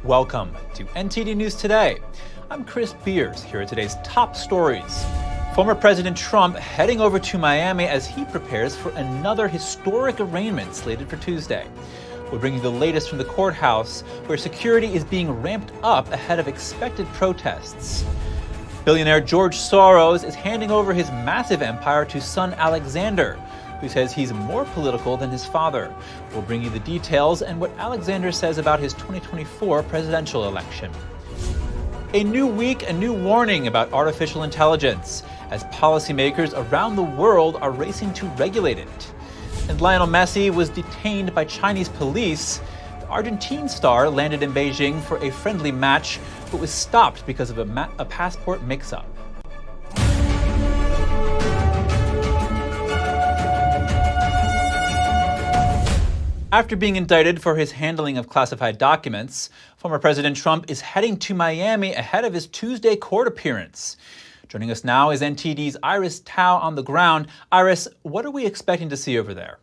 Welcome to NTD News Today. I'm Chris Beers. Here are today's top stories. Former President Trump heading over to Miami as he prepares for another historic arraignment slated for Tuesday. We'll bring you the latest from the courthouse, where security is being ramped up ahead of expected protests. Billionaire George Soros is handing over his massive empire to son Alexander, who says he's more political than his father. We'll bring you the details and what Alexander says about his 2024 presidential election. A new week, a new warning about artificial intelligence, as policymakers around the world are racing to regulate it. And Lionel Messi was detained by Chinese police. The Argentine star landed in Beijing for a friendly match, but was stopped because of a passport mix-up. After being indicted for his handling of classified documents, former President Trump is heading to Miami ahead of his Tuesday court appearance. Joining us now is NTD's Iris Tao on the ground. Iris, what are we expecting to see over there?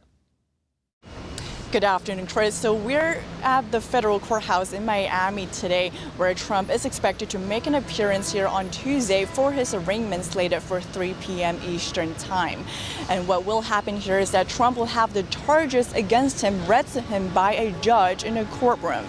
Good afternoon, Chris. So we're at the federal courthouse in Miami today, where Trump is expected to make an appearance here on Tuesday for his arraignment slated for 3 p.m. Eastern time. And what will happen here is that Trump will have the charges against him read to him by a judge in a courtroom.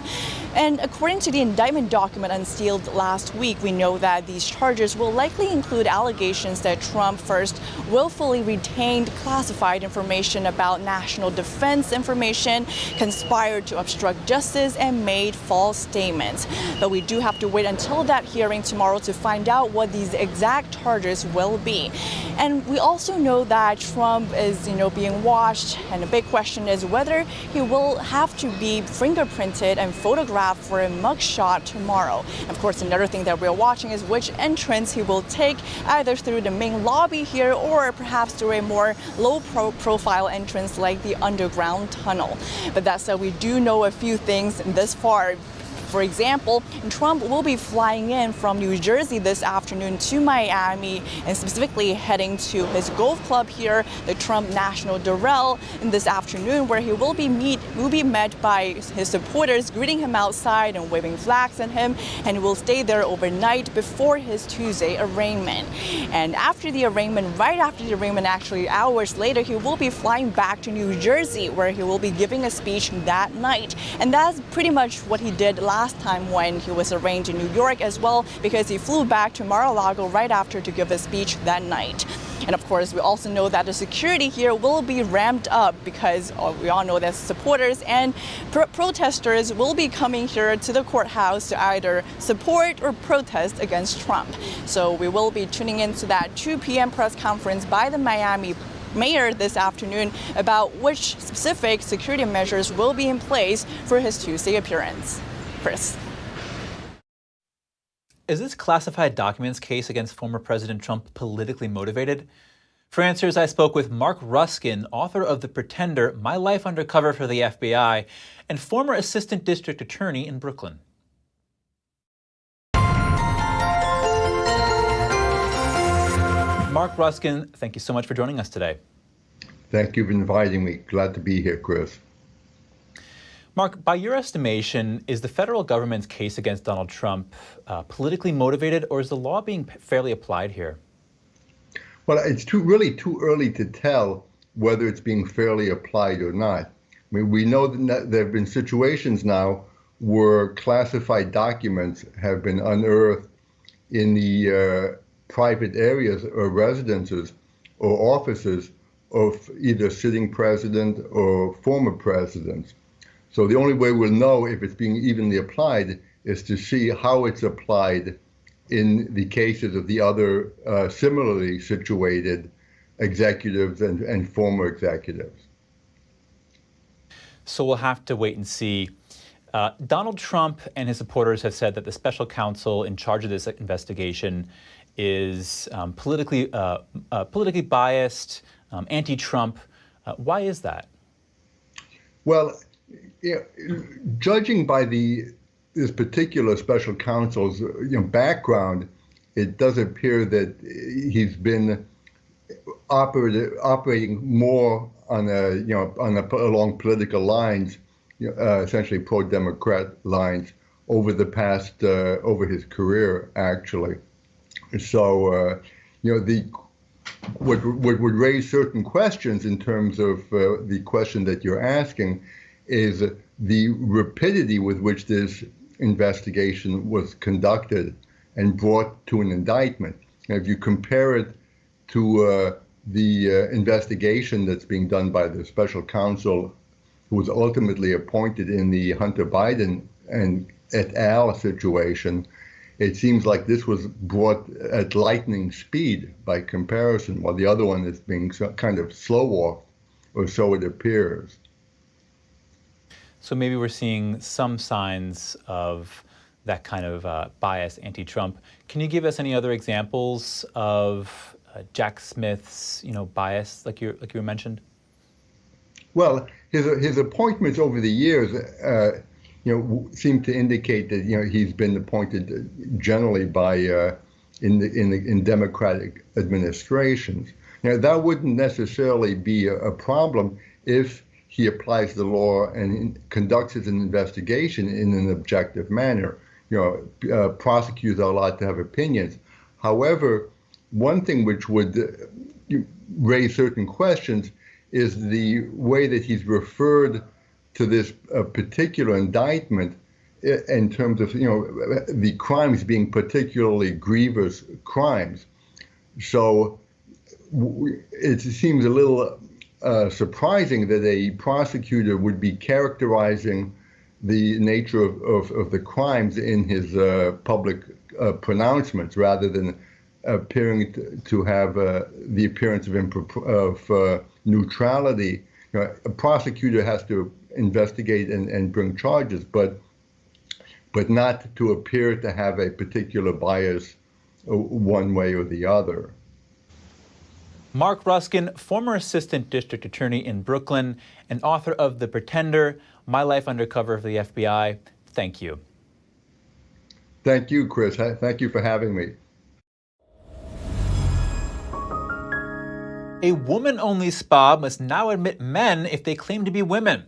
And according to the indictment document unsealed last week, we know that these charges will likely include allegations that Trump first willfully retained classified information about national defense information, conspired to obstruct justice, and made false statements. But we do have to wait until that hearing tomorrow to find out what these exact charges will be. And we also know that Trump is, being watched, and a big question is whether he will have to be fingerprinted and photographed for a mugshot tomorrow. Of course, another thing that we're watching is which entrance he will take, either through the main lobby here or perhaps through a more low-profile entrance like the underground tunnel. But that said, we do know a few things this far. For example, Trump will be flying in from New Jersey this afternoon to Miami, and specifically heading to his golf club here, the Trump National Doral, in this afternoon, where he will be met by his supporters greeting him outside and waving flags at him, and will stay there overnight before his Tuesday arraignment. And after the arraignment, right after the arraignment, actually hours later, he will be flying back to New Jersey, where he will be giving a speech that night. And that's pretty much what he did last time when he was arraigned in New York as well, because he flew back to Mar-a-Lago right after to give a speech that night. And of course, we also know that the security here will be ramped up because we all know that supporters and protesters will be coming here to the courthouse to either support or protest against Trump. So we will be tuning into that 2 p.m. press conference by the Miami mayor this afternoon about which specific security measures will be in place for his Tuesday appearance. Chris. Is this classified documents case against former President Trump politically motivated? For answers, I spoke with Mark Ruskin, author of The Pretender, My Life Undercover for the FBI, and former assistant district attorney in Brooklyn. Mark Ruskin, thank you so much for joining us today. Thank you for inviting me. Glad to be here, Chris. Mark, by your estimation, is the federal government's case against Donald Trump politically motivated, or is the law being fairly applied here? Well, it's really too early to tell whether it's being fairly applied or not. I mean, we know that there have been situations now where classified documents have been unearthed in the private areas or residences or offices of either sitting president or former presidents. So the only way we'll know if it's being evenly applied is to see how it's applied in the cases of the other similarly situated executives and former executives. So we'll have to wait and see. Donald Trump and his supporters have said that the special counsel in charge of this investigation is politically biased, anti-Trump. Why is that? Well, judging by this particular special counsel's background, it does appear that he's been operating more on along political lines, essentially pro-Democrat lines, over the past, over his career, actually. So, what would raise certain questions in terms of the question that you're asking is the rapidity with which this investigation was conducted and brought to an indictment. Now, if you compare it to the investigation that's being done by the special counsel who was ultimately appointed in the Hunter Biden and et al. Situation, it seems like this was brought at lightning speed by comparison, while the other one is being kind of slow-walked, or so it appears. So maybe we're seeing some signs of that kind of bias, anti-Trump. Can you give us any other examples of Jack Smith's, bias, like you mentioned? Well, his appointments over the years, seem to indicate that he's been appointed generally by in Democratic administrations. Now, that wouldn't necessarily be a problem if he applies the law and conducts an investigation in an objective manner. Prosecutors are allowed to have opinions. However, one thing which would raise certain questions is the way that he's referred to this particular indictment in terms of the crimes being particularly grievous crimes. So it seems a little surprising that a prosecutor would be characterizing the nature of the crimes in his public pronouncements rather than appearing to have the appearance of neutrality. A prosecutor has to investigate and bring charges, but not to appear to have a particular bias one way or the other. Mark Ruskin, former assistant district attorney in Brooklyn and author of The Pretender, My Life Undercover for the FBI. Thank you. Thank you, Chris. Thank you for having me. A woman-only spa must now admit men if they claim to be women.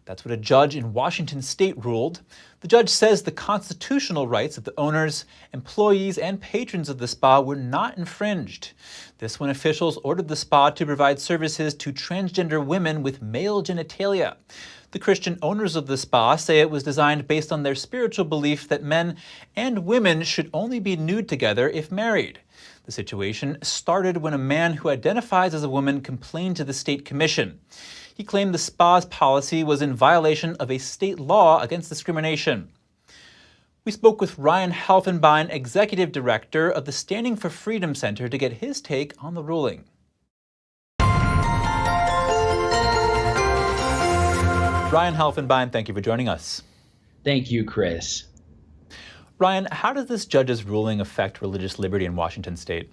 That's what a judge in Washington state ruled. The judge says the constitutional rights of the owners, employees, and patrons of the spa were not infringed. This when officials ordered the spa to provide services to transgender women with male genitalia. The Christian owners of the spa say it was designed based on their spiritual belief that men and women should only be nude together if married. The situation started when a man who identifies as a woman complained to the state commission. He claimed the spa's policy was in violation of a state law against discrimination. We spoke with Ryan Helfenbein, Executive Director of the Standing for Freedom Center, to get his take on the ruling. Ryan Helfenbein, thank you for joining us. Thank you, Chris. Ryan, how does this judge's ruling affect religious liberty in Washington state?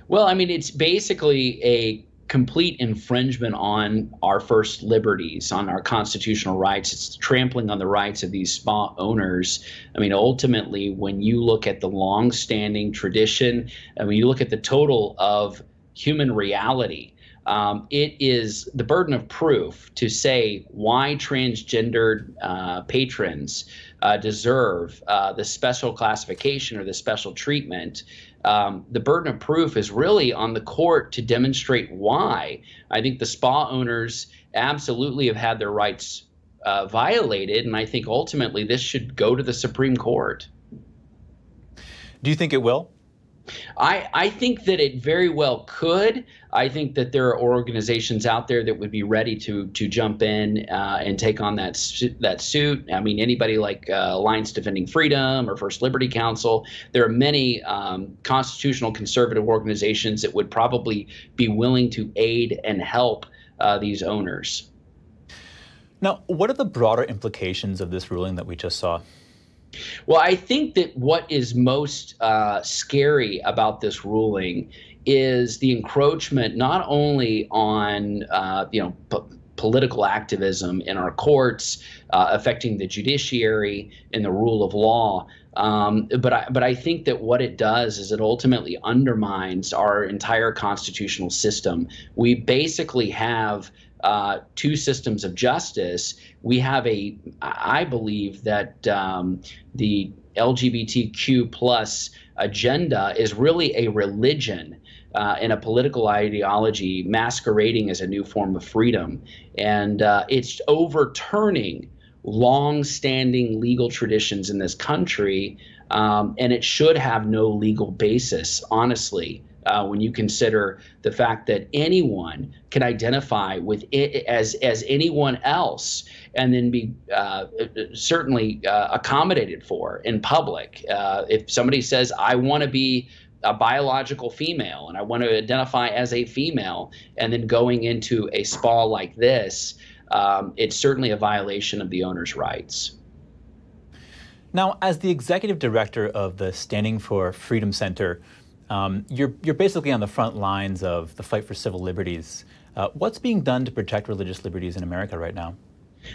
Well, I mean, it's basically a complete infringement on our first liberties, on our constitutional rights. It's trampling on the rights of these spa owners. I mean, ultimately, when you look at the long-standing tradition, and when you look at the total of human reality, it is the burden of proof to say why transgendered patrons deserve the special classification or the special treatment. The burden of proof is really on the court to demonstrate why. I think the spa owners absolutely have had their rights violated, and I think ultimately this should go to the Supreme Court. Do you think it will? I think that it very well could. I think that there are organizations out there that would be ready to jump in and take on that suit. I mean, anybody like Alliance Defending Freedom or First Liberty Council. There are many constitutional conservative organizations that would probably be willing to aid and help these owners. Now, what are the broader implications of this ruling that we just saw? Well, I think that what is most scary about this ruling is the encroachment not only on political activism in our courts, affecting the judiciary and the rule of law, But I think that what it does is it ultimately undermines our entire constitutional system. We basically have two systems of justice. We have I believe that the LGBTQ plus agenda is really a religion and a political ideology masquerading as a new form of freedom. And it's overturning long-standing legal traditions in this country, and it should have no legal basis, honestly, when you consider the fact that anyone can identify with it as anyone else and then be certainly accommodated for in public. If somebody says, I want to be a biological female and I want to identify as a female, and then going into a spa like this, it's certainly a violation of the owner's rights. Now, as the executive director of the Standing for Freedom Center, you're basically on the front lines of the fight for civil liberties. What's being done to protect religious liberties in America right now?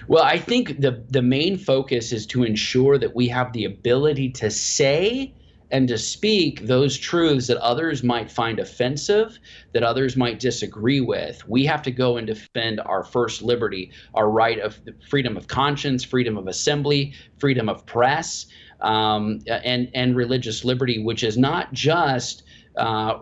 Well, I think the main focus is to ensure that we have the ability to say and to speak those truths that others might find offensive, that others might disagree with. We have to go and defend our first liberty, our right of freedom of conscience, freedom of assembly, freedom of press, and religious liberty, which is not just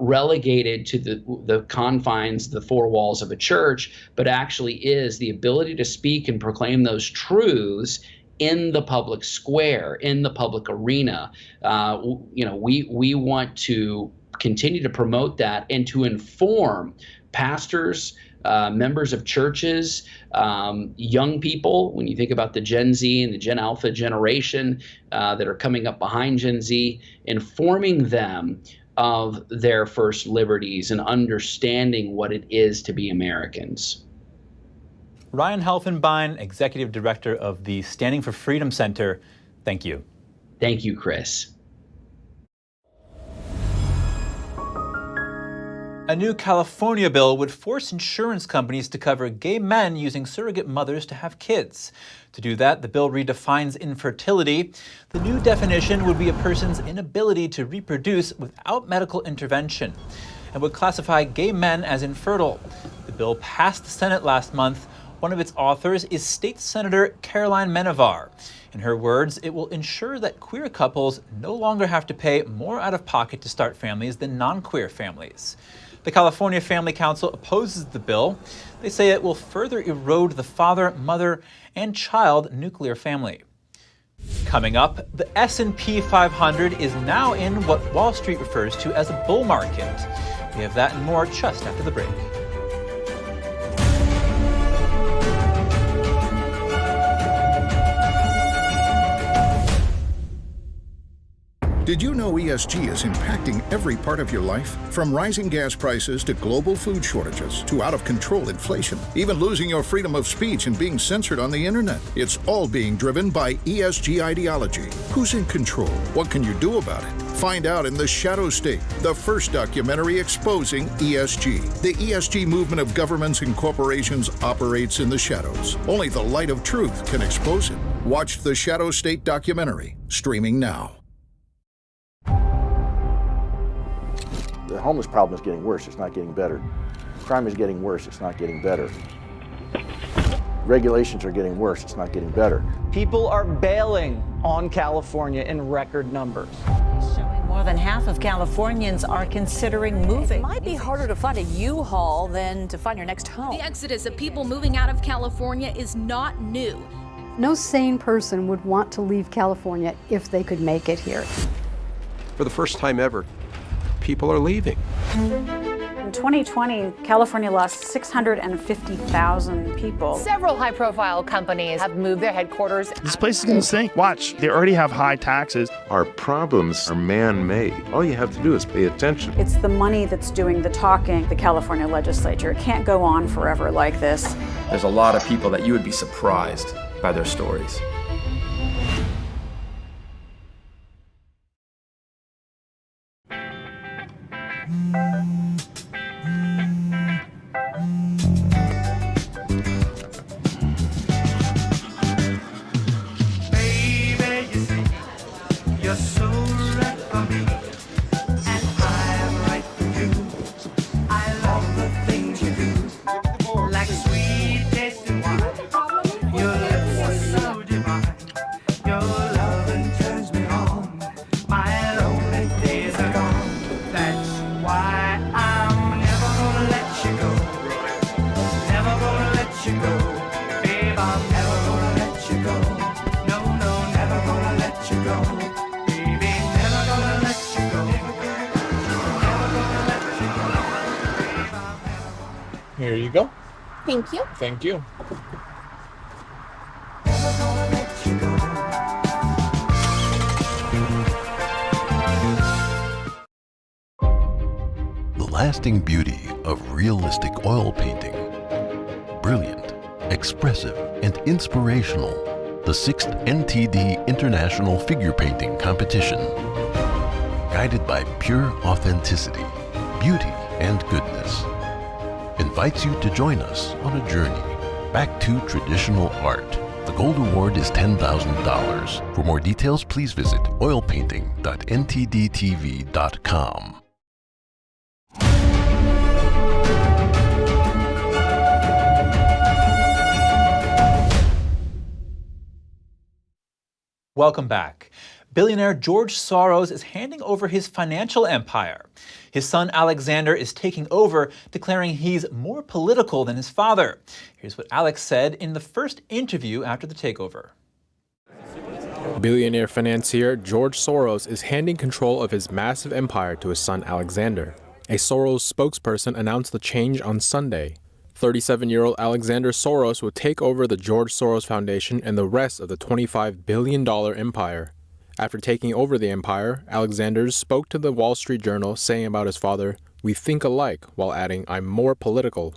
relegated to the confines, the four walls of a church, but actually is the ability to speak and proclaim those truths in the public square, in the public arena. We want to continue to promote that and to inform pastors, members of churches, young people. When you think about the Gen Z and the Gen Alpha generation that are coming up behind Gen Z, informing them of their first liberties and understanding what it is to be Americans. Ryan Helfenbein, Executive Director of the Standing for Freedom Center, thank you. Thank you, Chris. A new California bill would force insurance companies to cover gay men using surrogate mothers to have kids. To do that, the bill redefines infertility. The new definition would be a person's inability to reproduce without medical intervention and would classify gay men as infertile. The bill passed the Senate last month. One of its authors is State Senator Caroline Mennevar. In her words, it will ensure that queer couples no longer have to pay more out of pocket to start families than non-queer families. The California Family Council opposes the bill. They say it will further erode the father, mother, and child nuclear family. Coming up, the S&P 500 is now in what Wall Street refers to as a bull market. We have that and more just after the break. Did you know ESG is impacting every part of your life? From rising gas prices to global food shortages to out-of-control inflation, even losing your freedom of speech and being censored on the internet. It's all being driven by ESG ideology. Who's in control? What can you do about it? Find out in The Shadow State, the first documentary exposing ESG. The ESG movement of governments and corporations operates in the shadows. Only the light of truth can expose it. Watch The Shadow State documentary, streaming now. The homeless problem is getting worse, it's not getting better. Crime is getting worse, it's not getting better. Regulations are getting worse, it's not getting better. People are bailing on California in record numbers. Showing more than half of Californians are considering moving. It might be harder to find a U-Haul than to find your next home. The exodus of people moving out of California is not new. No sane person would want to leave California if they could make it here. For the first time ever, people are leaving. In 2020, California lost 650,000 people. Several high-profile companies have moved their headquarters. This place is going to sink. Watch, they already have high taxes. Our problems are man-made. All you have to do is pay attention. It's the money that's doing the talking, the California legislature. It can't go on forever like this. There's a lot of people that you would be surprised by their stories. let you go. Babe, I'm never gonna let you go. No, no, never gonna let you go. Baby, never gonna let you go. Never gonna let you go. Here you go. Thank you. Thank you. The lasting beauty of realistic oil painting. Brilliant, expressive, and inspirational. The 6th NTD International Figure Painting Competition. Guided by pure authenticity, beauty, and goodness. Invites you to join us on a journey back to traditional art. The Gold Award is $10,000. For more details, please visit oilpainting.ntdtv.com. Welcome back. Billionaire George Soros is handing over his financial empire. His son Alexander is taking over, declaring he's more political than his father. Here's what Alex said in the first interview after the takeover. Billionaire financier George Soros is handing control of his massive empire to his son Alexander. A Soros spokesperson announced the change on Sunday. 37-year-old Alexander Soros will take over the George Soros Foundation and the rest of the $25 billion empire. After taking over the empire, Alexander spoke to the Wall Street Journal saying about his father, "We think alike," while adding, "I'm more political."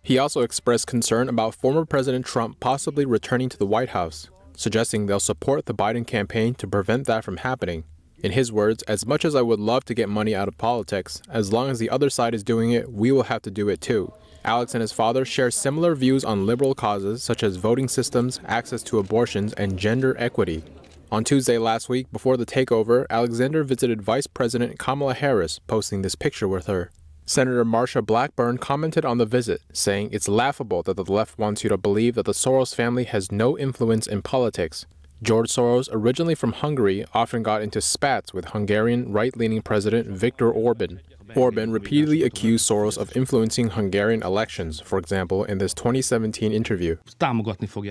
He also expressed concern about former President Trump possibly returning to the White House, suggesting they'll support the Biden campaign to prevent that from happening. In his words, "As much as I would love to get money out of politics, as long as the other side is doing it, we will have to do it too." Alex and his father share similar views on liberal causes such as voting systems, access to abortions, and gender equity. On Tuesday last week, before the takeover, Alexander visited Vice President Kamala Harris, posting this picture with her. Senator Marsha Blackburn commented on the visit, saying, "It's laughable that the left wants you to believe that the Soros family has no influence in politics." George Soros, originally from Hungary, often got into spats with Hungarian right-leaning President Viktor Orban. Orban repeatedly accused Soros of influencing Hungarian elections, for example, in this 2017 interview.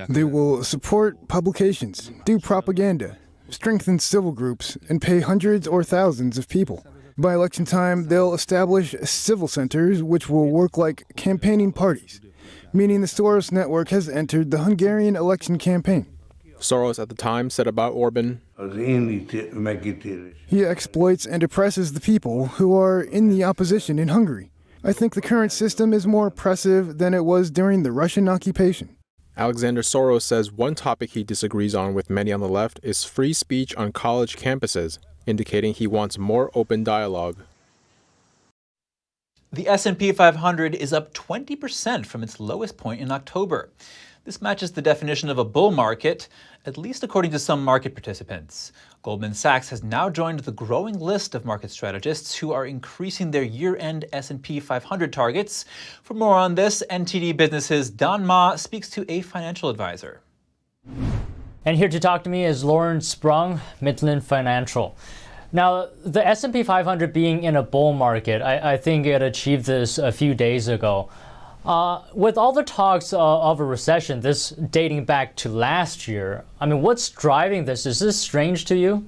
They will support publications, do propaganda, strengthen civil groups, and pay hundreds or thousands of people. By election time, they'll establish civil centers which will work like campaigning parties, meaning the Soros network has entered the Hungarian election campaign. Soros at the time said about Orban, "He exploits and oppresses the people who are in the opposition in Hungary. I think the current system is more oppressive than it was during the Russian occupation." Alexander Soros says one topic he disagrees on with many on the left is free speech on college campuses, indicating he wants more open dialogue. The S&P 500 is up 20% from its lowest point in October. This matches the definition of a bull market, at least according to some market participants. Goldman Sachs has now joined the growing list of market strategists who are increasing their year-end S&P 500 targets. For more on this, NTD Business's Don Ma speaks to a financial advisor. And here to talk to me is Lauren Sprung, Midland Financial. Now, the S&P 500 being in a bull market, I think it achieved this a few days ago. With all the talks of a recession, this dating back to last year, I mean, what's driving this? Is this strange to you?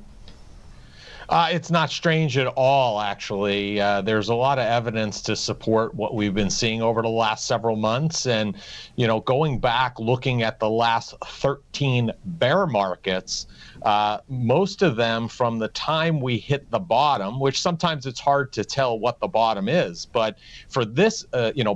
It's not strange at all, actually. There's a lot of evidence to support what we've been seeing over the last several months. And, you know, going back, looking at the last 13 bear markets, most of them from the time we hit the bottom, which sometimes it's hard to tell what the bottom is. But for this,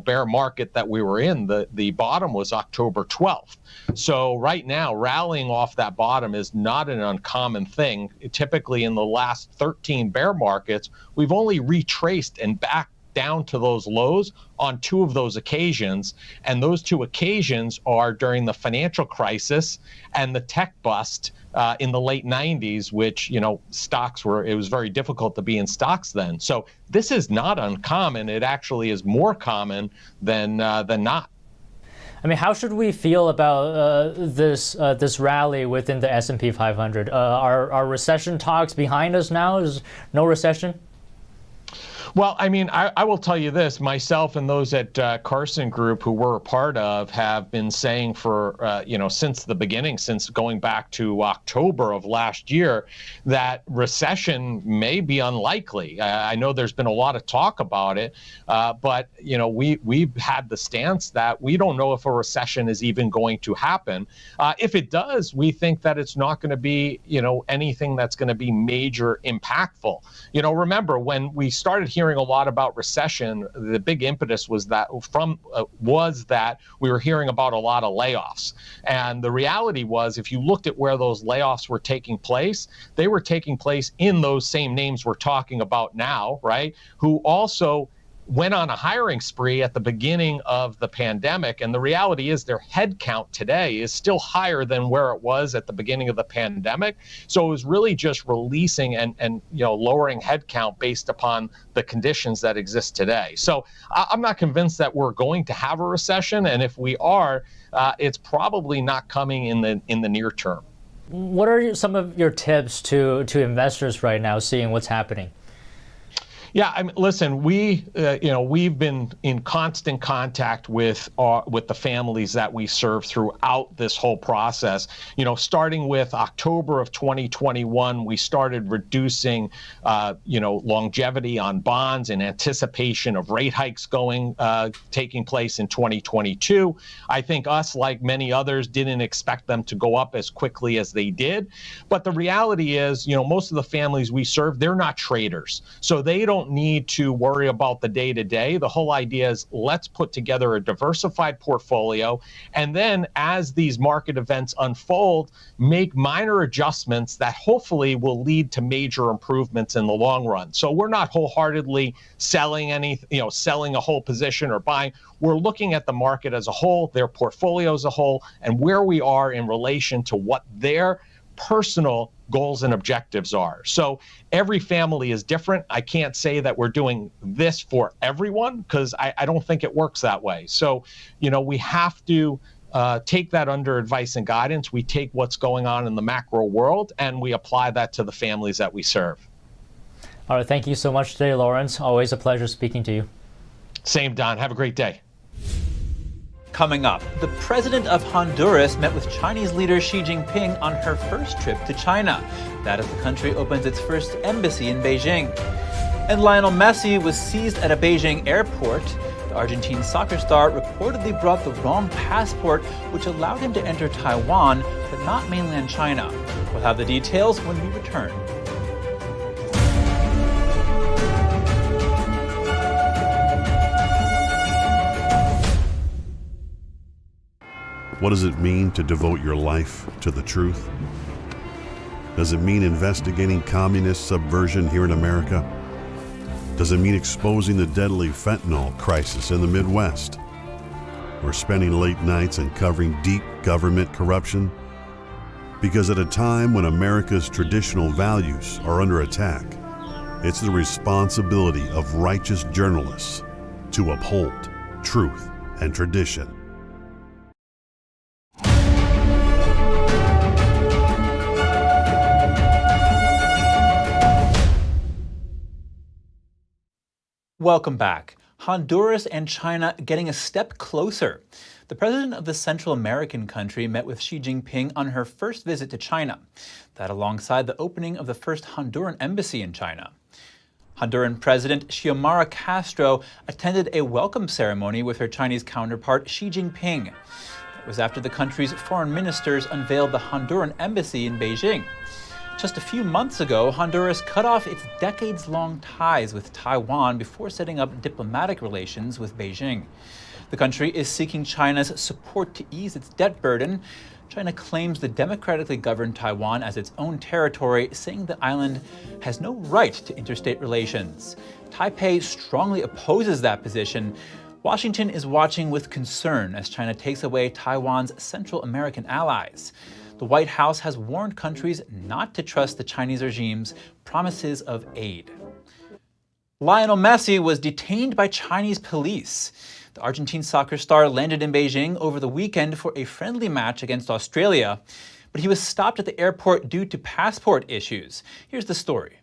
bear market that we were in, the bottom was October 12th. So right now, rallying off that bottom is not an uncommon thing. Typically in the last 13 bear markets, we've only retraced and backed down to those lows on 2 of those occasions. And those 2 occasions are during the financial crisis and the tech bust in the late 90s, which, stocks it was very difficult to be in stocks then. So this is not uncommon. It actually is more common than not. I mean, how should we feel about this rally within the S&P 500? Are recession talks behind us now? Is no recession? Well, I mean, I will tell you this, myself and those at Carson Group who we're a part of have been saying for, since the beginning, since going back to October of last year, that recession may be unlikely. I know there's been a lot of talk about it, but, we've had the stance that we don't know if a recession is even going to happen. If it does, we think that it's not going to be, anything that's going to be major impactful. Remember, when we started hearing a lot about recession, the big impetus was that we were hearing about a lot of layoffs. And the reality was, if you looked at where those layoffs were taking place, they were taking place in those same names we're talking about now, right? Who also went on a hiring spree at the beginning of the pandemic. And the reality is their headcount today is still higher than where it was at the beginning of the pandemic. So it was really just releasing and lowering headcount based upon the conditions that exist today. So I'm not convinced that we're going to have a recession. And if we are, it's probably not coming in the near term. What are some of your tips to investors right now, seeing what's happening? Yeah, I mean, listen, we've been in constant contact with the families that we serve throughout this whole process. Starting with October of 2021, we started reducing, longevity on bonds in anticipation of rate hikes taking place in 2022. I think us, like many others, didn't expect them to go up as quickly as they did. But the reality is, most of the families we serve, they're not traders, so they don't need to worry about the day-to-day. The whole idea is let's put together a diversified portfolio, and then as these market events unfold, make minor adjustments that hopefully will lead to major improvements in the long run. So we're not wholeheartedly selling a whole position or buying. We're looking at the market as a whole, their portfolio as a whole, and where we are in relation to what their personal goals and objectives are. So every family is different. I can't say that we're doing this for everyone because I don't think it works that way. So, we have to take that under advice and guidance. We take what's going on in the macro world and we apply that to the families that we serve. All right. Thank you so much today, Lawrence. Always a pleasure speaking to you. Same, Don. Have a great day. Coming up, the president of Honduras met with Chinese leader Xi Jinping on her first trip to China. That as the country opens its first embassy in Beijing. And Lionel Messi was seized at a Beijing airport. The Argentine soccer star reportedly brought the wrong passport, which allowed him to enter Taiwan, but not mainland China. We'll have the details when we return. What does it mean to devote your life to the truth? Does it mean investigating communist subversion here in America? Does it mean exposing the deadly fentanyl crisis in the Midwest? Or spending late nights uncovering deep government corruption? Because at a time when America's traditional values are under attack, it's the responsibility of righteous journalists to uphold truth and tradition. Welcome back. Honduras and China getting a step closer. The president of the Central American country met with Xi Jinping on her first visit to China. That alongside the opening of the first Honduran embassy in China. Honduran President Xiomara Castro attended a welcome ceremony with her Chinese counterpart Xi Jinping. That was after the country's foreign ministers unveiled the Honduran embassy in Beijing. Just a few months ago, Honduras cut off its decades-long ties with Taiwan before setting up diplomatic relations with Beijing. The country is seeking China's support to ease its debt burden. China claims the democratically governed Taiwan as its own territory, saying the island has no right to interstate relations. Taipei strongly opposes that position. Washington is watching with concern as China takes away Taiwan's Central American allies. The White House has warned countries not to trust the Chinese regime's promises of aid. Lionel Messi was detained by Chinese police. The Argentine soccer star landed in Beijing over the weekend for a friendly match against Australia, but he was stopped at the airport due to passport issues. Here's the story.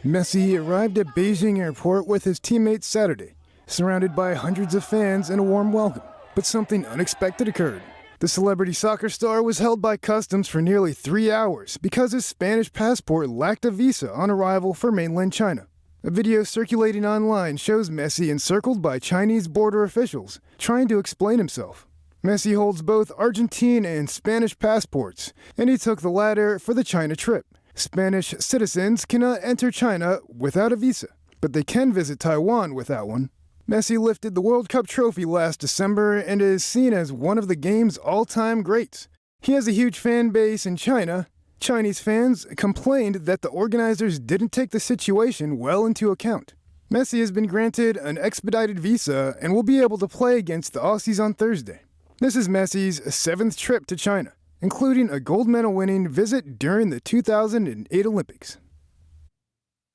Messi arrived at Beijing airport with his teammates Saturday, surrounded by hundreds of fans and a warm welcome. But something unexpected occurred. The celebrity soccer star was held by customs for nearly 3 hours because his Spanish passport lacked a visa on arrival for mainland China. A video circulating online shows Messi encircled by Chinese border officials, trying to explain himself. Messi holds both Argentine and Spanish passports, and he took the latter for the China trip. Spanish citizens cannot enter China without a visa, but they can visit Taiwan without one. Messi lifted the World Cup trophy last December and is seen as one of the game's all-time greats. He has a huge fan base in China. Chinese fans complained that the organizers didn't take the situation well into account. Messi has been granted an expedited visa and will be able to play against the Aussies on Thursday. This is Messi's 7th trip to China, including a gold medal-winning visit during the 2008 Olympics.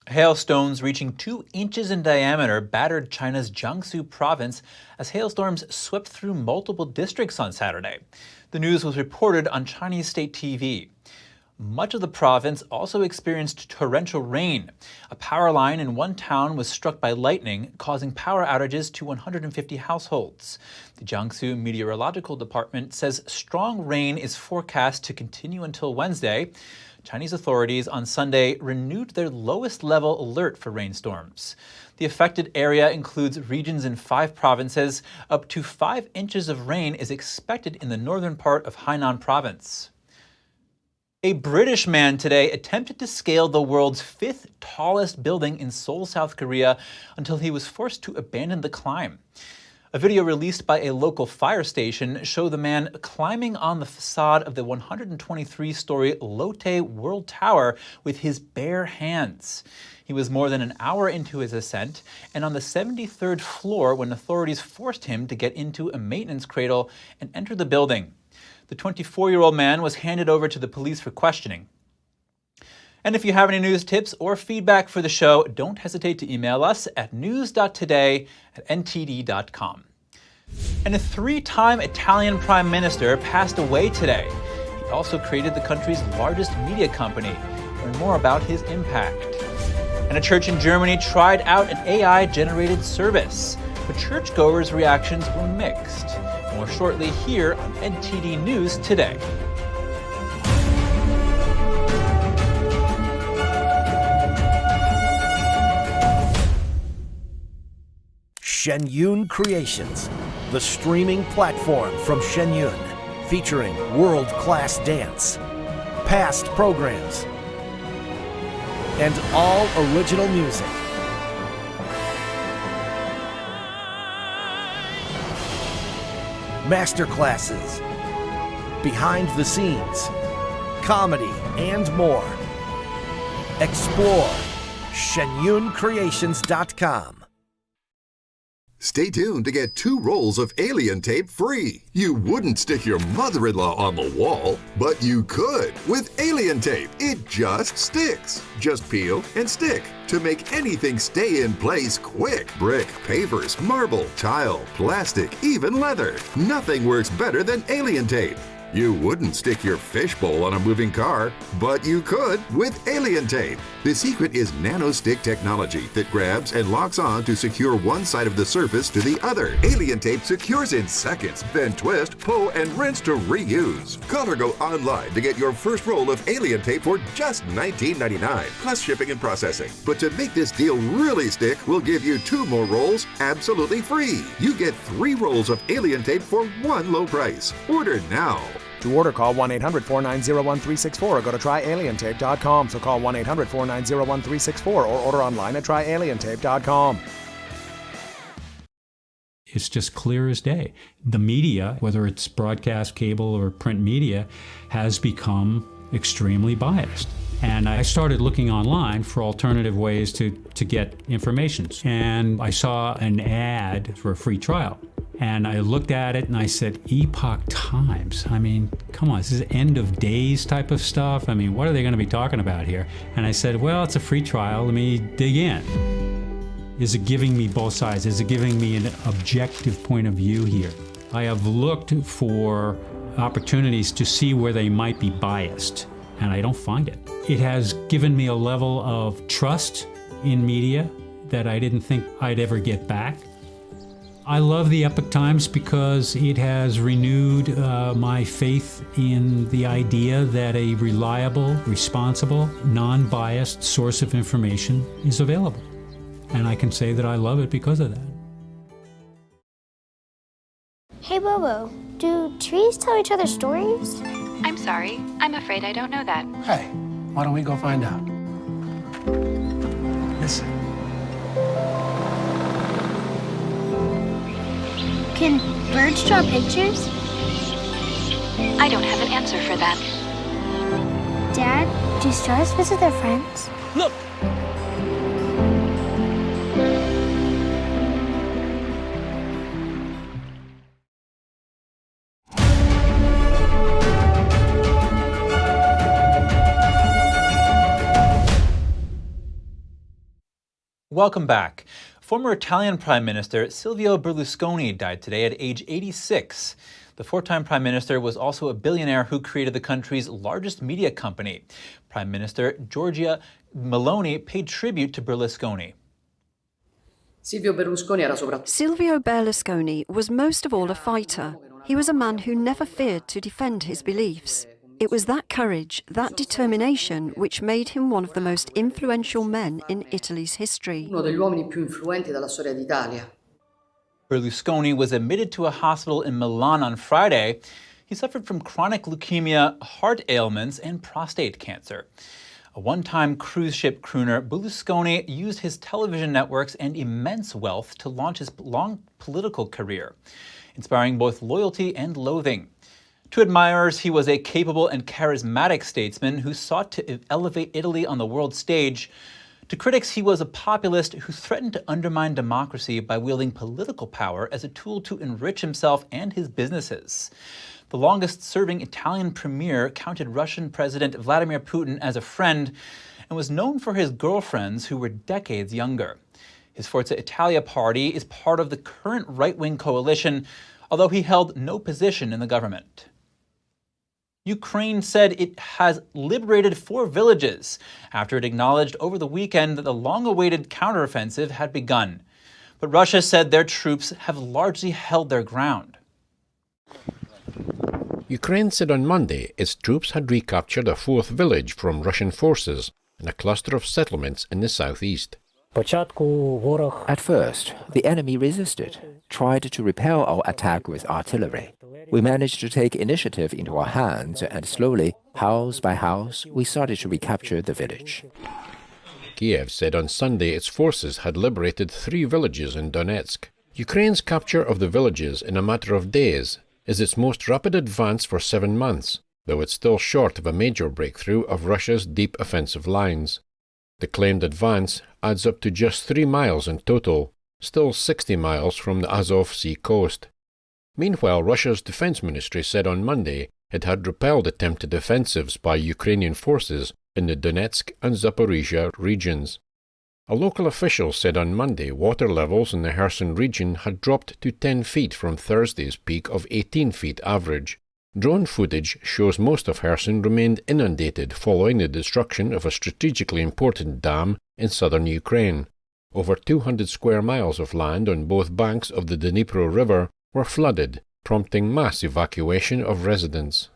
Hailstones reaching 2 inches in diameter battered China's Jiangsu province as hailstorms swept through multiple districts on Saturday. The news was reported on Chinese state TV. Much of the province also experienced torrential rain. A power line in one town was struck by lightning, causing power outages to 150 households. The Jiangsu Meteorological Department says strong rain is forecast to continue until Wednesday. Chinese authorities on Sunday renewed their lowest level alert for rainstorms. The affected area includes regions in 5 provinces. Up to 5 inches of rain is expected in the northern part of Hainan province. A British man today attempted to scale the world's 5th tallest building in Seoul, South Korea, until he was forced to abandon the climb. A video released by a local fire station showed the man climbing on the facade of the 123-story Lotte World Tower with his bare hands. He was more than an hour into his ascent and on the 73rd floor when authorities forced him to get into a maintenance cradle and enter the building. The 24-year-old man was handed over to the police for questioning. And if you have any news tips or feedback for the show, don't hesitate to email us at news.today@ntd.com. And a 3-time Italian prime minister passed away today. He also created the country's largest media company. Learn more about his impact. And a church in Germany tried out an AI-generated service, but churchgoers' reactions were mixed. More shortly here on NTD News Today. Shen Yun Creations, the streaming platform from Shen Yun, featuring world-class dance, past programs, and all original music. Masterclasses, behind the scenes, comedy, and more. Explore shenyuncreations.com. Stay tuned to get 2 rolls of alien tape free. You wouldn't stick your mother-in-law on the wall, but you could with alien tape. It just sticks. Just peel and stick to make anything stay in place quick. Brick, pavers, marble, tile, plastic, even leather. Nothing works better than alien tape. You wouldn't stick your fishbowl on a moving car, but you could with alien tape. The secret is nano-stick technology that grabs and locks on to secure one side of the surface to the other. Alien tape secures in seconds, then twist, pull, and rinse to reuse. Call or go online to get your first roll of alien tape for just $19.99, plus shipping and processing. But to make this deal really stick, we'll give you 2 more rolls absolutely free. You get 3 rolls of alien tape for one low price. Order now. To order, call 1-800-490-1364 or go to tryalientape.com. So call 1-800-490-1364 or order online at tryalientape.com. It's just clear as day. The media, whether it's broadcast, cable, or print media, has become extremely biased. And I started looking online for alternative ways to get information. And I saw an ad for a free trial. And I looked at it and I said, Epoch Times. I mean, come on, this is end of days type of stuff. I mean, what are they going to be talking about here? And I said, well, it's a free trial. Let me dig in. Is it giving me both sides? Is it giving me an objective point of view here? I have looked for opportunities to see where they might be biased, and I don't find it. It has given me a level of trust in media that I didn't think I'd ever get back. I love the Epoch Times because it has renewed my faith in the idea that a reliable, responsible, non-biased source of information is available. And I can say that I love it because of that. Hey Bobo, do trees tell each other stories? I'm sorry, I'm afraid I don't know that. Hey, why don't we go find out? Listen. Can birds draw pictures? I don't have an answer for that. Dad, do stars visit their friends? Look! Welcome back. Former Italian Prime Minister Silvio Berlusconi died today at age 86. The four-time Prime Minister was also a billionaire who created the country's largest media company. Prime Minister Giorgia Meloni paid tribute to Berlusconi. Silvio Berlusconi was most of all a fighter. He was a man who never feared to defend his beliefs. It was that courage, that determination, which made him one of the most influential men in Italy's history. Berlusconi was admitted to a hospital in Milan on Friday. He suffered from chronic leukemia, heart ailments, and prostate cancer. A one-time cruise ship crooner, Berlusconi used his television networks and immense wealth to launch his long political career, inspiring both loyalty and loathing. To admirers, he was a capable and charismatic statesman who sought to elevate Italy on the world stage. To critics, he was a populist who threatened to undermine democracy by wielding political power as a tool to enrich himself and his businesses. The longest-serving Italian premier counted Russian President Vladimir Putin as a friend and was known for his girlfriends who were decades younger. His Forza Italia party is part of the current right-wing coalition, although he held no position in the government. Ukraine said it has liberated 4 villages after it acknowledged over the weekend that the long-awaited counteroffensive had begun. But Russia said their troops have largely held their ground. Ukraine said on Monday its troops had recaptured a 4th village from Russian forces in a cluster of settlements in the southeast. At first, the enemy resisted, tried to repel our attack with artillery. We managed to take initiative into our hands, and slowly, house by house, we started to recapture the village. Kiev said on Sunday its forces had liberated 3 villages in Donetsk. Ukraine's capture of the villages in a matter of days is its most rapid advance for 7 months, though it's still short of a major breakthrough of Russia's deep offensive lines. The claimed advance adds up to just 3 miles in total, still 60 miles from the Azov Sea coast. Meanwhile, Russia's defense ministry said on Monday it had repelled attempted offensives by Ukrainian forces in the Donetsk and Zaporizhia regions. A local official said on Monday water levels in the Kherson region had dropped to 10 feet from Thursday's peak of 18 feet average. Drone footage shows most of Kherson remained inundated following the destruction of a strategically important dam in southern Ukraine. Over 200 square miles of land on both banks of the Dnipro River were flooded, prompting mass evacuation of residents.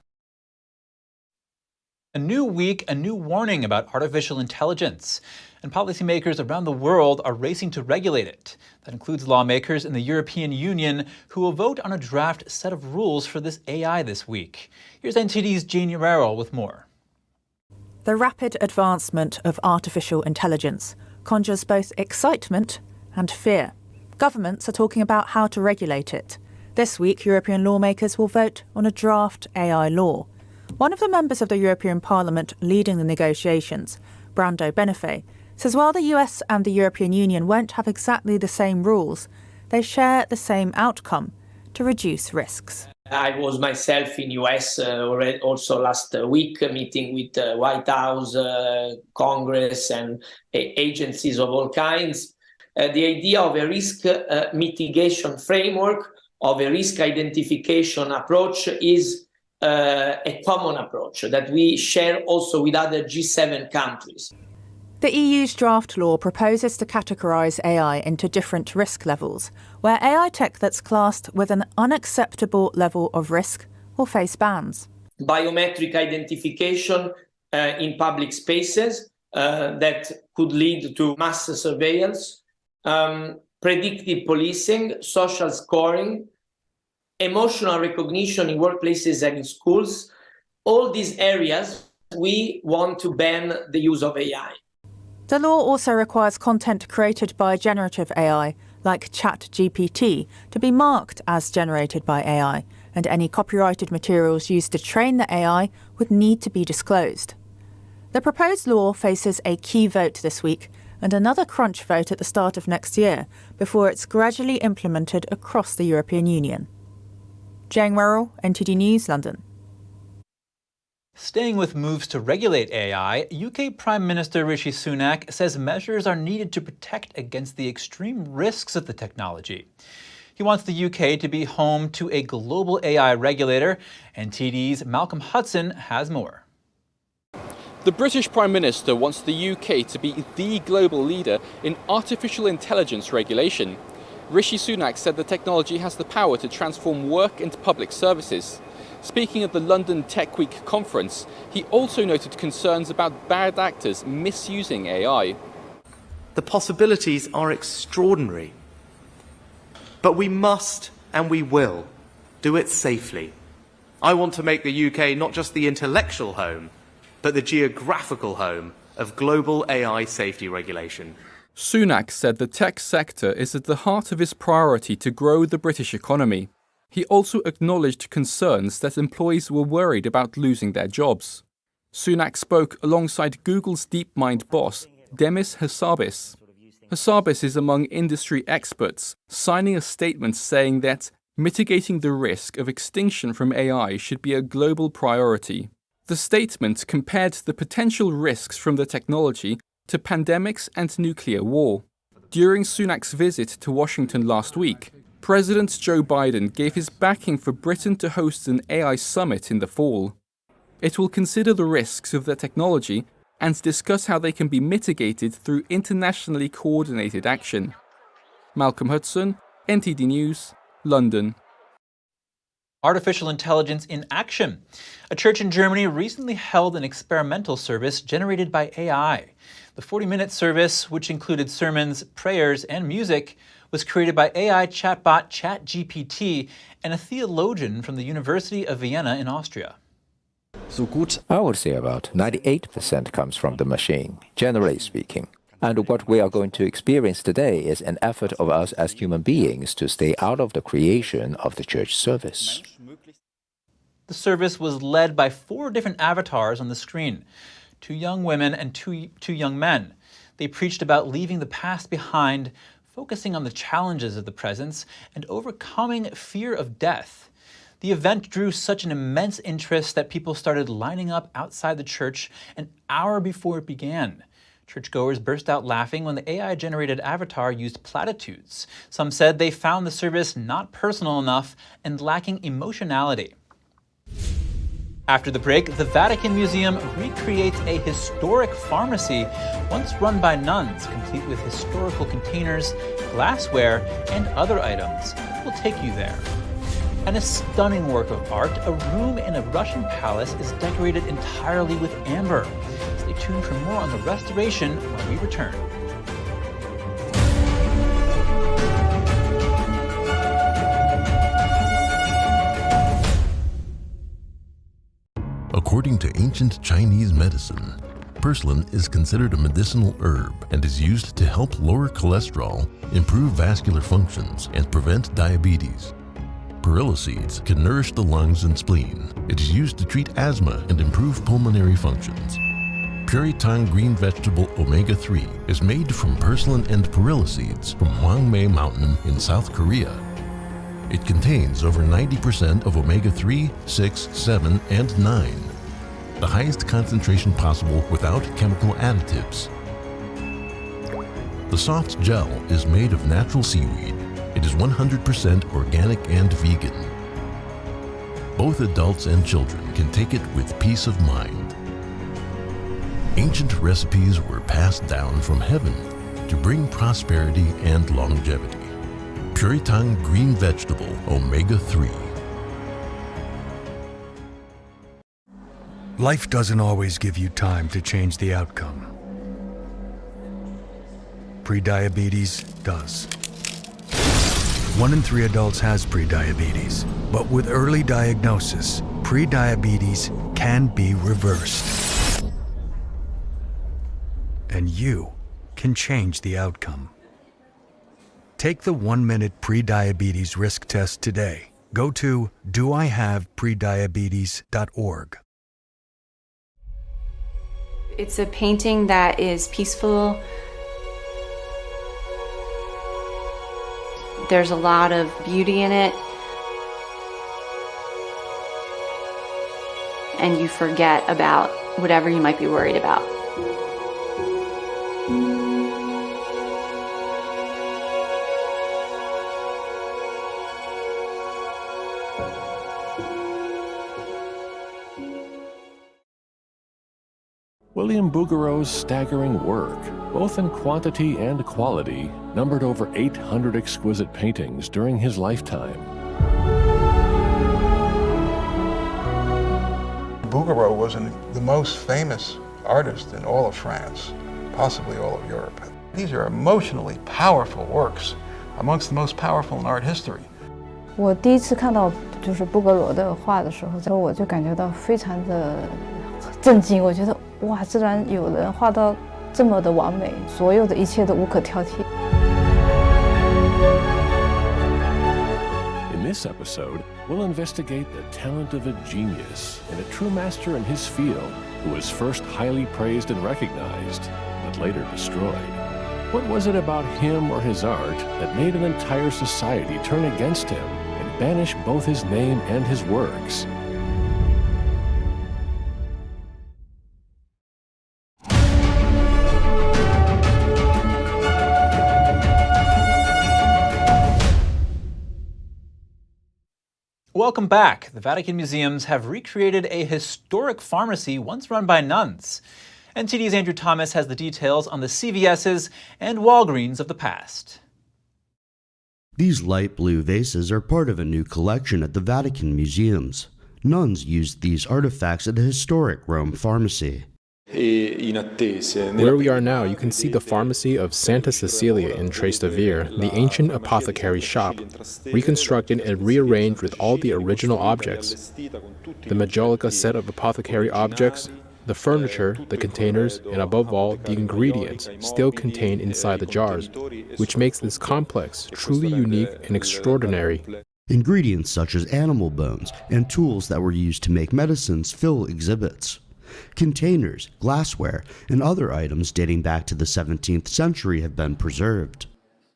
A new week, a new warning about artificial intelligence. And policymakers around the world are racing to regulate it. That includes lawmakers in the European Union who will vote on a draft set of rules for this AI this week. Here's NTD's Jane Urrell with more. The rapid advancement of artificial intelligence conjures both excitement and fear. Governments are talking about how to regulate it. This week, European lawmakers will vote on a draft AI law. One of the members of the European Parliament leading the negotiations, Brando Benifei, says while the US and the European Union won't have exactly the same rules, they share the same outcome: to reduce risks. I was myself in US also last week, meeting with the White House, Congress and agencies of all kinds. The idea of a risk mitigation framework, of a risk identification approach is a common approach that we share also with other G7 countries. The EU's draft law proposes to categorise AI into different risk levels, where AI tech that's classed with an unacceptable level of risk will face bans. Biometric identification in public spaces that could lead to mass surveillance, predictive policing, social scoring, emotional recognition in workplaces and in schools. All these areas, we want to ban the use of AI. The law also requires content created by generative AI, like ChatGPT, to be marked as generated by AI, and any copyrighted materials used to train the AI would need to be disclosed. The proposed law faces a key vote this week and another crunch vote at the start of next year before it's gradually implemented across the European Union. Jane Werrell, NTD News, London. Staying with moves to regulate AI, UK Prime Minister Rishi Sunak says measures are needed to protect against the extreme risks of the technology. He wants the UK to be home to a global AI regulator. NTD's Malcolm Hudson has more. The British Prime Minister wants the UK to be the global leader in artificial intelligence regulation. Rishi Sunak said the technology has the power to transform work into public services. Speaking at the London Tech Week conference, he also noted concerns about bad actors misusing AI. The possibilities are extraordinary. But we must and we will do it safely. I want to make the UK not just the intellectual home, but the geographical home of global AI safety regulation. Sunak said the tech sector is at the heart of his priority to grow the British economy. He also acknowledged concerns that employees were worried about losing their jobs. Sunak spoke alongside Google's DeepMind boss, Demis Hassabis. Hassabis is among industry experts, signing a statement saying that mitigating the risk of extinction from AI should be a global priority. The statement compared the potential risks from the technology to pandemics and nuclear war. During Sunak's visit to Washington last week, President Joe Biden gave his backing for Britain to host an AI summit in the fall. It will consider the risks of the technology and discuss how they can be mitigated through internationally coordinated action. Malcolm Hudson, NTD News, London. Artificial intelligence in action. A church in Germany recently held an experimental service generated by AI. The 40-minute service, which included sermons, prayers, and music, was created by AI chatbot ChatGPT and a theologian from the University of Vienna in Austria. I would say about 98% comes from the machine, generally speaking. And what we are going to experience today is an effort of us as human beings to stay out of the creation of the church service. The service was led by 4 different avatars on the screen, 2 young women and two young men. They preached about leaving the past behind, focusing on the challenges of the present, and overcoming fear of death. The event drew such an immense interest that people started lining up outside the church an hour before it began. Churchgoers burst out laughing when the AI-generated avatar used platitudes. Some said they found the service not personal enough and lacking emotionality. After the break, the Vatican Museum recreates a historic pharmacy once run by nuns, complete with historical containers, glassware, and other items. We'll take you there. And a stunning work of art, a room in a Russian palace is decorated entirely with amber. Stay tuned for more on the restoration when we return. According to ancient Chinese medicine, purslane is considered a medicinal herb and is used to help lower cholesterol, improve vascular functions, and prevent diabetes. Perilla seeds can nourish the lungs and spleen. It is used to treat asthma and improve pulmonary functions. Puritang green vegetable omega-3 is made from purslane and perilla seeds from Hwangmae Mountain in South Korea. It contains over 90% of omega-3, 6, 7, and 9, the highest concentration possible without chemical additives. The soft gel is made of natural seaweed. It is 100% organic and vegan. Both adults and children can take it with peace of mind. ancient recipes were passed down from heaven to bring prosperity and longevity. Puritan green vegetable omega-3. Life doesn't always give you time to change the outcome. Prediabetes does. 1 in 3 adults has prediabetes, but with early diagnosis, prediabetes can be reversed. And you can change the outcome. Take the 1-minute prediabetes risk test today. Go to doihaveprediabetes.org. It's a painting that is peaceful. There's a lot of beauty in it. And you forget about whatever you might be worried about. William Bouguereau's staggering work, both in quantity and quality, numbered over 800 exquisite paintings during his lifetime. Bouguereau was the most famous artist in all of France, possibly all of Europe. These are emotionally powerful works, amongst the most powerful in art history. 我第一次看到就是布格罗的画的时候，我就感觉到非常的震惊。我觉得哇，居然有人画到这么的完美，所有的一切都无可挑剔。In this episode, we'll investigate the talent of a genius and a true master in his field who was first highly praised and recognized, but later destroyed. What was it about him or his art that made an entire society turn against him and banish both his name and his works? Welcome back. The Vatican museums have recreated a historic pharmacy once run by nuns. NTD's Andrew Thomas has the details on the CVS's and Walgreens of the past. These light blue vases are part of a new collection at the Vatican museums. Nuns used these artifacts at the historic Rome pharmacy. Where we are now, you can see the pharmacy of Santa Cecilia in Trastevere, the ancient apothecary shop, reconstructed and rearranged with all the original objects. The Majolica set of apothecary objects, the furniture, the containers, and above all, the ingredients still contained inside the jars, which makes this complex truly unique and extraordinary. Ingredients such as animal bones and tools that were used to make medicines fill exhibits. Containers, glassware, and other items dating back to the 17th century have been preserved.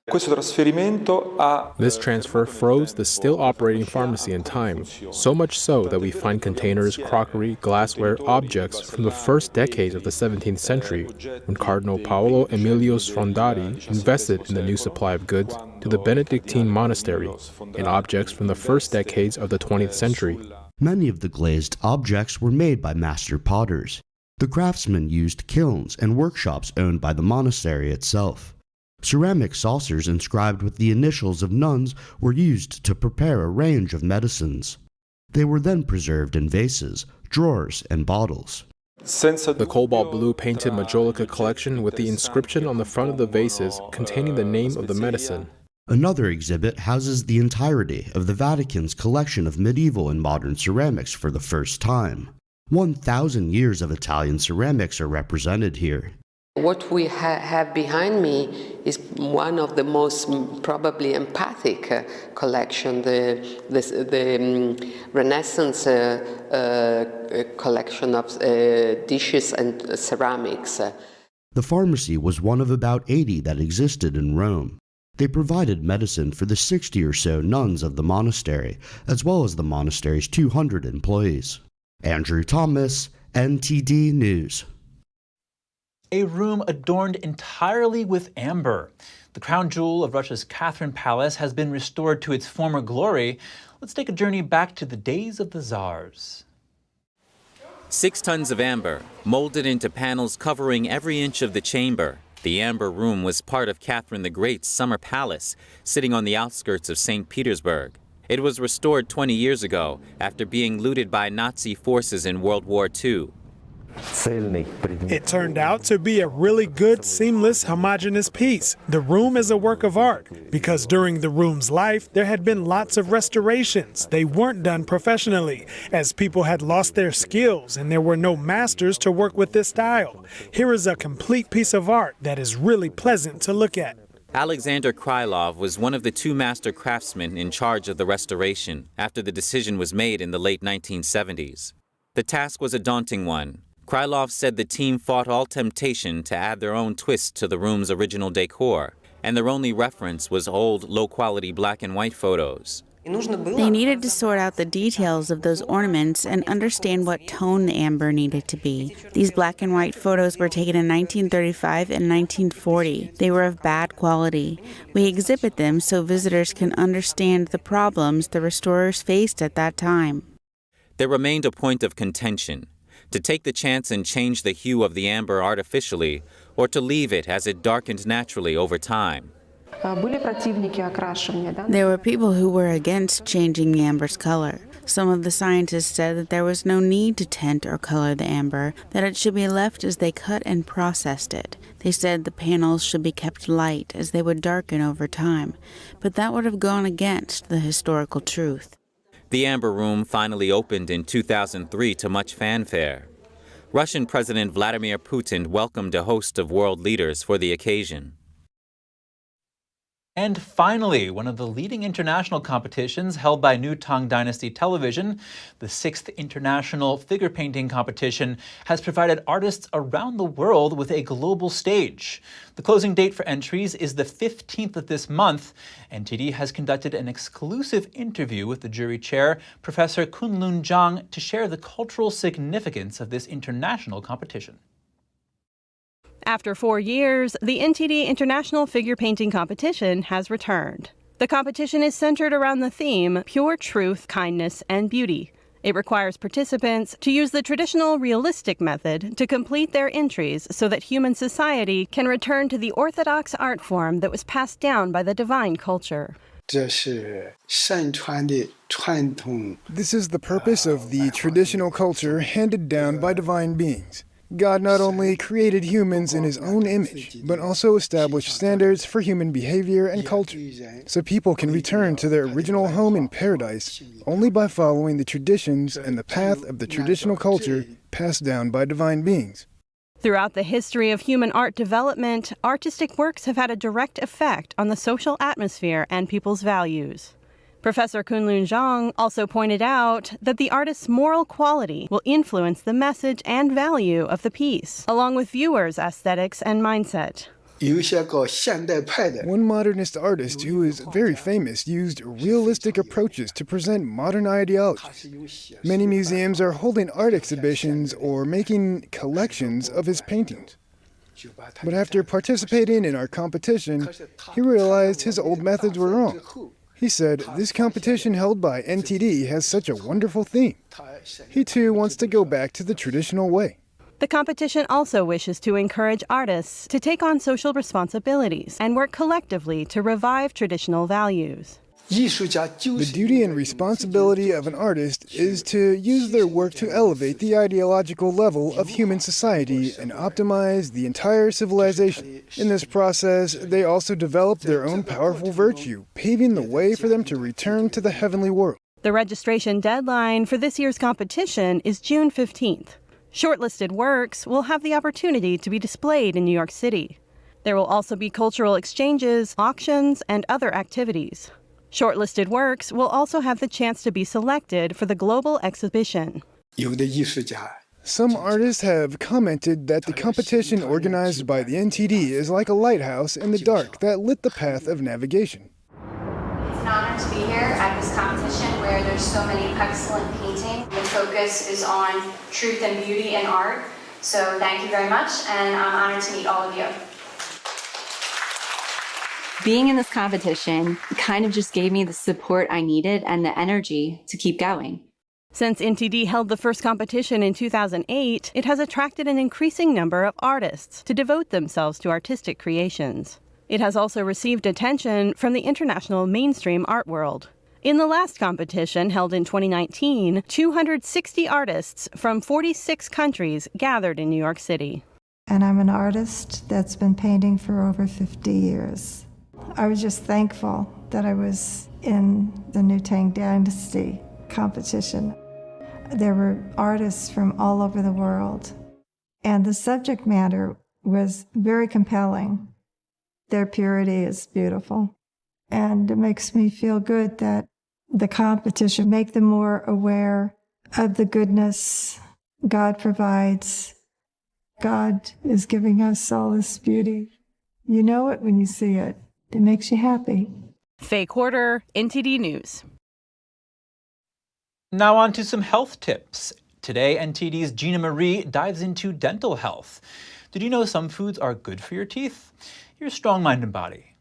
This transfer froze the still operating pharmacy in time, so much so that we find containers, crockery, glassware, objects from the first decades of the 17th century, when Cardinal Paolo Emilio Sfrondati invested in the new supply of goods to the Benedictine monastery, and objects from the first decades of the 20th century. Many of the glazed objects were made by master potters. The craftsmen used kilns and workshops owned by the monastery itself. Ceramic saucers inscribed with the initials of nuns were used to prepare a range of medicines. They were then preserved in vases, drawers, and bottles. The cobalt blue painted Majolica collection with the inscription on the front of the vases containing the name of the medicine. Another exhibit houses the entirety of the Vatican's collection of medieval and modern ceramics for the first time. 1,000 years of Italian ceramics are represented here. What we have behind me is one of the most probably empathic collection, the Renaissance collection of dishes and ceramics. The pharmacy was one of about 80 that existed in Rome. They provided medicine for the 60 or so nuns of the monastery, as well as the monastery's 200 employees. Andrew Thomas, NTD News. A room adorned entirely with amber. The crown jewel of Russia's Catherine Palace has been restored to its former glory. Let's take a journey back to the days of the Tsars. 6 tons of amber, molded into panels covering every inch of the chamber. The Amber Room was part of Catherine the Great's summer palace, sitting on the outskirts of St. Petersburg. It was restored 20 years ago after being looted by Nazi forces in World War II. It turned out to be a really good, seamless, homogeneous piece. The room is a work of art because during the room's life, there had been lots of restorations. They weren't done professionally, as people had lost their skills and there were no masters to work with this style. Here is a complete piece of art that is really pleasant to look at. Alexander Krylov was one of the 2 master craftsmen in charge of the restoration after the decision was made in the late 1970s. The task was a daunting one. Krylov said the team fought all temptation to add their own twist to the room's original decor, and their only reference was old, low-quality black and white photos. They needed to sort out the details of those ornaments and understand what tone the amber needed to be. These black and white photos were taken in 1935 and 1940. They were of bad quality. We exhibit them so visitors can understand the problems the restorers faced at that time. There remained a point of contention: to take the chance and change the hue of the amber artificially, or to leave it as it darkened naturally over time. There were people who were against changing the amber's color. Some of the scientists said that there was no need to tint or color the amber, that it should be left as they cut and processed it. They said the panels should be kept light as they would darken over time, but that would have gone against the historical truth. The Amber Room finally opened in 2003 to much fanfare. Russian President Vladimir Putin welcomed a host of world leaders for the occasion. And finally, one of the leading international competitions held by New Tang Dynasty Television, the 6th International Figure Painting Competition, has provided artists around the world with a global stage. The closing date for entries is the 15th of this month. NTD has conducted an exclusive interview with the jury chair, Professor Kunlun Zhang, to share the cultural significance of this international competition. After 4 years, the NTD International Figure Painting Competition has returned. The competition is centered around the theme, Pure Truth, Kindness, and Beauty. It requires participants to use the traditional realistic method to complete their entries so that human society can return to the orthodox art form that was passed down by the divine culture. This is the purpose of the traditional culture handed down by divine beings. God not only created humans in his own image, but also established standards for human behavior and culture, so people can return to their original home in paradise only by following the traditions and the path of the traditional culture passed down by divine beings. Throughout the history of human art development, artistic works have had a direct effect on the social atmosphere and people's values. Professor Kunlun Zhang also pointed out that the artist's moral quality will influence the message and value of the piece, along with viewers' aesthetics and mindset. One modernist artist who is very famous used realistic approaches to present modern ideologies. Many museums are holding art exhibitions or making collections of his paintings. But after participating in our competition, he realized his old methods were wrong. He said, "This competition held by NTD has such a wonderful theme." He too wants to go back to the traditional way. The competition also wishes to encourage artists to take on social responsibilities and work collectively to revive traditional values. The duty and responsibility of an artist is to use their work to elevate the ideological level of human society and optimize the entire civilization. In this process, they also develop their own powerful virtue, paving the way for them to return to the heavenly world. The registration deadline for this year's competition is June 15th. Shortlisted works will have the opportunity to be displayed in New York City. There will also be cultural exchanges, auctions, and other activities. Shortlisted works will also have the chance to be selected for the global exhibition. Some artists have commented that the competition organized by the NTD is like a lighthouse in the dark that lit the path of navigation. It's an honor to be here at this competition where there's so many excellent painting. The focus is on truth and beauty in art. So thank you very much, and I'm honored to meet all of you. Being in this competition kind of just gave me the support I needed and the energy to keep going. Since NTD held the first competition in 2008, it has attracted an increasing number of artists to devote themselves to artistic creations. It has also received attention from the international mainstream art world. In the last competition, held in 2019, 260 artists from 46 countries gathered in New York City. And I'm an artist that's been painting for over 50 years. I was just thankful that I was in the New Tang Dynasty competition. There were artists from all over the world, and the subject matter was very compelling. Their purity is beautiful, and it makes me feel good that the competition make them more aware of the goodness God provides. God is giving us all this beauty. You know it when you see it. It makes you happy. Faye Quarter, NTD News. Now on to some health tips. Today, NTD's Gina Marie dives into dental health. Did you know some foods are good for your teeth? Your strong mind and body.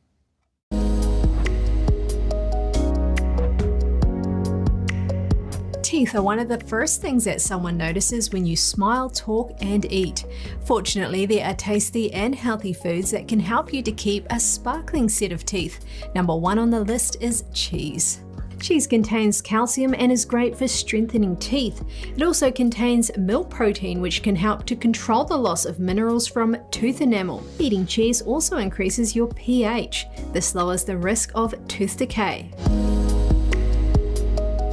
Teeth are one of the first things that someone notices when you smile, talk, and eat. Fortunately, there are tasty and healthy foods that can help you to keep a sparkling set of teeth. Number 1 on the list is cheese. Cheese contains calcium and is great for strengthening teeth. It also contains milk protein, which can help to control the loss of minerals from tooth enamel. Eating cheese also increases your pH. This lowers the risk of tooth decay.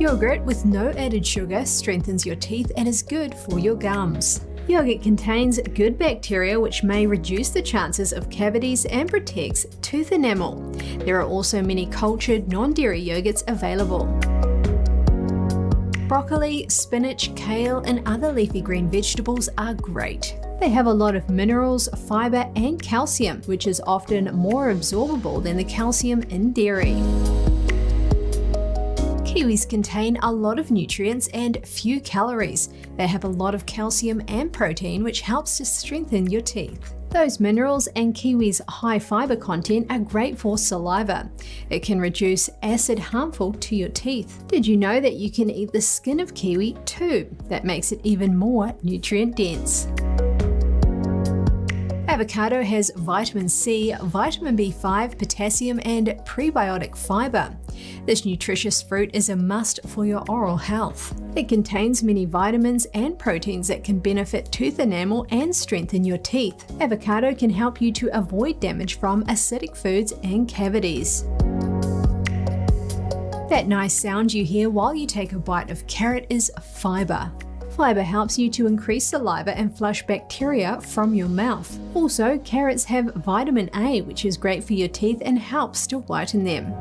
Yogurt with no added sugar strengthens your teeth and is good for your gums. Yogurt contains good bacteria which may reduce the chances of cavities and protects tooth enamel. There are also many cultured non-dairy yogurts available. Broccoli, spinach, kale, and other leafy green vegetables are great. They have a lot of minerals, fiber, and calcium, which is often more absorbable than the calcium in dairy. Kiwis contain a lot of nutrients and few calories. They have a lot of calcium and protein, which helps to strengthen your teeth. Those minerals and kiwi's high fiber content are great for saliva. It can reduce acid harmful to your teeth. Did you know that you can eat the skin of kiwi too? That makes it even more nutrient dense. Avocado has vitamin C, vitamin B5, potassium, and prebiotic fiber. This nutritious fruit is a must for your oral health. It contains many vitamins and proteins that can benefit tooth enamel and strengthen your teeth. Avocado can help you to avoid damage from acidic foods and cavities. That nice sound you hear while you take a bite of carrot is fiber. Fiber helps you to increase saliva and flush bacteria from your mouth. Also, carrots have vitamin A, which is great for your teeth and helps to whiten them.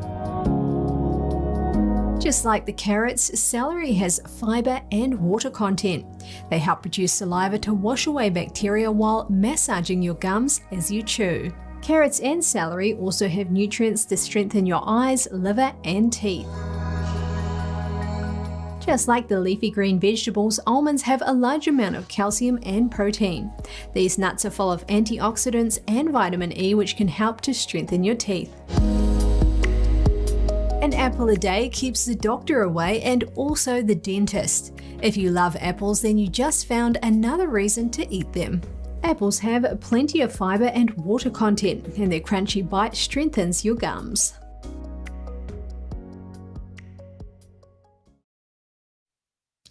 Just like the carrots, celery has fiber and water content. They help produce saliva to wash away bacteria while massaging your gums as you chew. Carrots and celery also have nutrients to strengthen your eyes, liver, and teeth. Just like the leafy green vegetables, almonds have a large amount of calcium and protein. These nuts are full of antioxidants and vitamin E, which can help to strengthen your teeth. An apple a day keeps the doctor away and also the dentist. If you love apples, then you just found another reason to eat them. Apples have plenty of fiber and water content, and their crunchy bite strengthens your gums.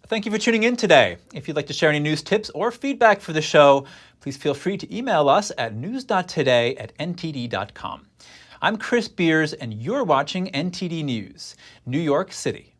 Thank you for tuning in today. If you'd like to share any news tips or feedback for the show, please feel free to email us at news.today@ntd.com. I'm Chris Beers, and you're watching NTD News, New York City.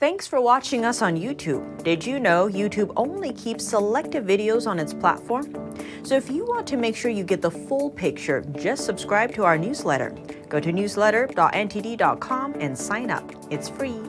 Thanks for watching us on YouTube. Did you know YouTube only keeps selective videos on its platform? So if you want to make sure you get the full picture, just subscribe to our newsletter. Go to newsletter.ntd.com and sign up. It's free.